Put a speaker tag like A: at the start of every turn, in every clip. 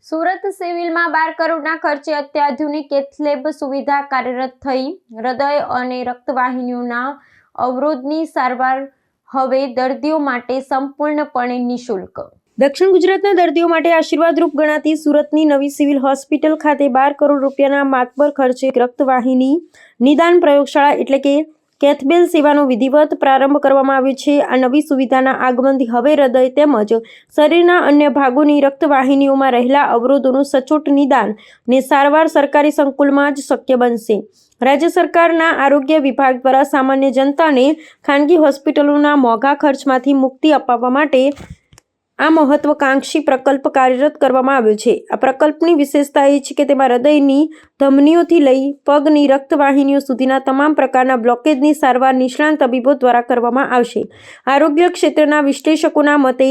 A: સુરત સિવિલમાં 12 કરોડના ખર્ચે અત્યાધુનિક કેથલેબ સુવિધા કાર્યરત થઈ હૃદય અને રક્તવાહિનીઓના અવરોધની સારવાર હવે દર્દીઓ માટે સંપૂર્ણપણે નિઃશુલ્ક। દક્ષિણ ગુજરાતના દર્દીઓ માટે આશીર્વાદરૂપ ગણાતી સુરતની નવી સિવિલ હોસ્પિટલ ખાતે 12 કરોડ રૂપિયાના માતબર ખર્ચે રક્તવાહિની નિદાન પ્રયોગશાળા એટલે કે કેથલેબ સેવાનો વિધિવત પ્રારંભ કરવામાં આવ્યો છે। આ નવી સુવિધાના આગમનથી હવે હૃદય તેમજ શરીરના અન્ય ભાગોની રક્તવાહિનીઓમાં રહેલા અવરોધોનું સચોટ નિદાન ને સારવાર સરકારી સંકુલમાં જ શક્ય બનશે। રાજ્ય સરકારના આરોગ્ય વિભાગ દ્વારા સામાન્ય જનતાને ખાનગી હોસ્પિટલોના મોંઘા ખર્ચમાંથી મુક્તિ અપાવવા માટે આ મહત્વકાંક્ષી પ્રકલ્પ કાર્યરત કરવામાં આવ્યો છે। આ પ્રકલ્પની વિશેષતા એ છે કે તેમાં હૃદયની ધમનીઓથી લઈ પગની રક્તવાહિનીઓ સુધીના તમામ પ્રકારના બ્લોકેજની સારવાર નિષ્ણાંત તબીબો દ્વારા કરવામાં આવશે। આરોગ્ય ક્ષેત્રના વિશ્લેષકોના મતે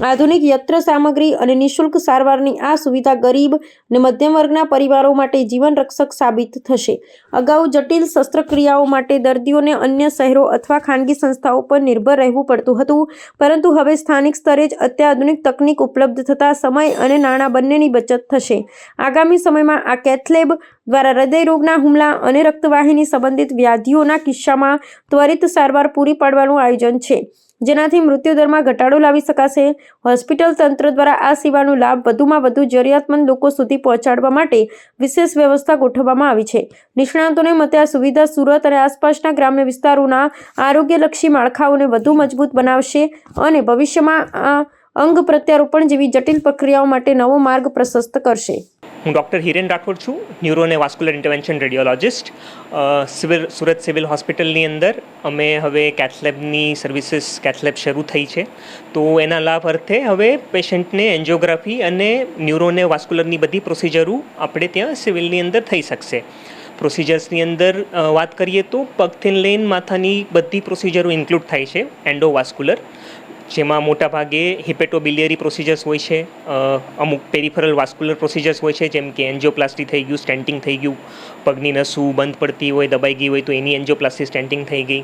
A: આધુનિક યંત્ર સામગ્રી અને નિઃશુલ્ક સારવારની આ સુવિધા ગરીબ અને મધ્યમ વર્ગના પરિવારો માટે જીવન રક્ષક સાબિત થશે। અગાઉ જટિલ શસ્ત્રક્રિયાઓ માટે દર્દીઓને અન્ય શહેરો અથવા ખાનગી સંસ્થાઓ પર નિર્ભર રહેવું પડતું હતું, પરંતુ હવે સ્થાનિક સ્તરે જ અત્યાધુનિક તકનીક ઉપલબ્ધ થતાં સમય અને નાણાં બંનેની બચત થશે। આગામી સમયમાં આ કેથલેબ દ્વારા હૃદયરોગના હુમલા અને રક્તવાહિની સંબંધિત વ્યાધિઓના કિસ્સામાં ત્વરિત સારવાર પૂરી પાડવાનું આયોજન છે, જેનાથી મૃત્યુદરમાં ઘટાડો લાવી શકાશે। હોસ્પિટલ તંત્ર દ્વારા આ સેવાનો લાભ વધુમાં વધુ જરૂરિયાતમંદ લોકો સુધી પહોંચાડવા માટે વિશેષ વ્યવસ્થા ગોઠવવામાં આવી છે। નિષ્ણાતોને મતે આ સુવિધા સુરત અને આસપાસના ગ્રામ્ય વિસ્તારોના આરોગ્યલક્ષી માળખાઓને વધુ મજબૂત બનાવશે અને ભવિષ્યમાં અંગ પ્રત્યારોપણ જેવી જટિલ પ્રક્રિયાઓ માટે નવો માર્ગ પ્રશસ્ત કરશે।
B: હું ડૉક્ટર હિરેન રાઠોડ છું, ન્યુરો અને vascular intervention radiologist. Surat civil હોસ્પિટલની અંદર અમે હવે કેથલેબની સર્વિસીસ કેથલેબ શરૂ થઈ છે, તો એના લાભ અર્થે હવે પેશન્ટને એન્જિયોગ્રાફી અને ન્યુરો અને વાસ્ક્યુલરની બધી પ્રોસિજરો આપણે ત્યાં સિવિલની અંદર થઈ શકશે। પ્રોસિજર્સની અંદર વાત કરીએ તો પગથી લઈને માથાની બધી પ્રોસિજરો ઇન્ક્લુડ થાય છે એન્ડોવાસ્ક્યુલર, જેમાં મોટાભાગે હિપેટોબિલિયરી પ્રોસિજર્સ હોય છે, અમુક પેરિફરલ વાસ્ક્યુલર પ્રોસિજર્સ હોય છે, જેમ કે એન્જિયોપ્લાસ્ટી થઈ ગયું, સ્ટેન્ટિંગ થઈ ગયું, પગની નસું બંધ પડતી હોય, દબાઈ ગઈ હોય તો એની એન્જિયોપ્લાસ્ટી સ્ટેન્ટિંગ થઈ ગઈ।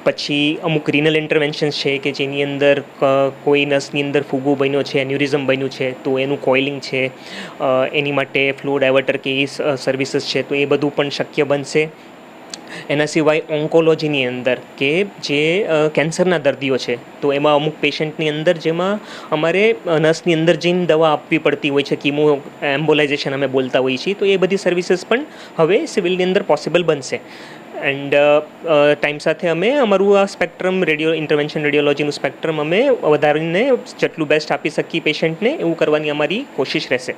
B: પછી અમુક રિનલ ઇન્ટરવેન્શન્સ છે કે જેની અંદર કોઈ નસની અંદર ફૂગો બન્યો છે, એન્યુરિઝમ બન્યું છે તો એનું કોઇલિંગ છે, એની માટે ફ્લો ડાયવર્ટર કે એ સર્વિસીસ છે તો એ બધું પણ શક્ય બનશે। એના સિવાય ઓન્કોલોજીની અંદર કે જે કેન્સરના દર્દીઓ છે તો એમાં અમુક પેશન્ટની અંદર જેમાં અમારે નસની અંદર જઈને દવા આપવી પડતી હોય છે, કીમો એમ્બોલાઇઝેશન અમે બોલતા હોઈએ છીએ, તો એ બધી સર્વિસીસ પણ હવે સિવિલની અંદર પોસિબલ બનશે। એન્ડ ટાઈમ સાથે અમે અમારું આ સ્પેક્ટ્રમ ઇન્ટરવેન્શન રેડિયોલોજીનું સ્પેક્ટ્રમ અમે વધારીને જેટલું બેસ્ટ આપી શકીએ પેશન્ટને એવું કરવાની અમારી કોશિશ રહેશે।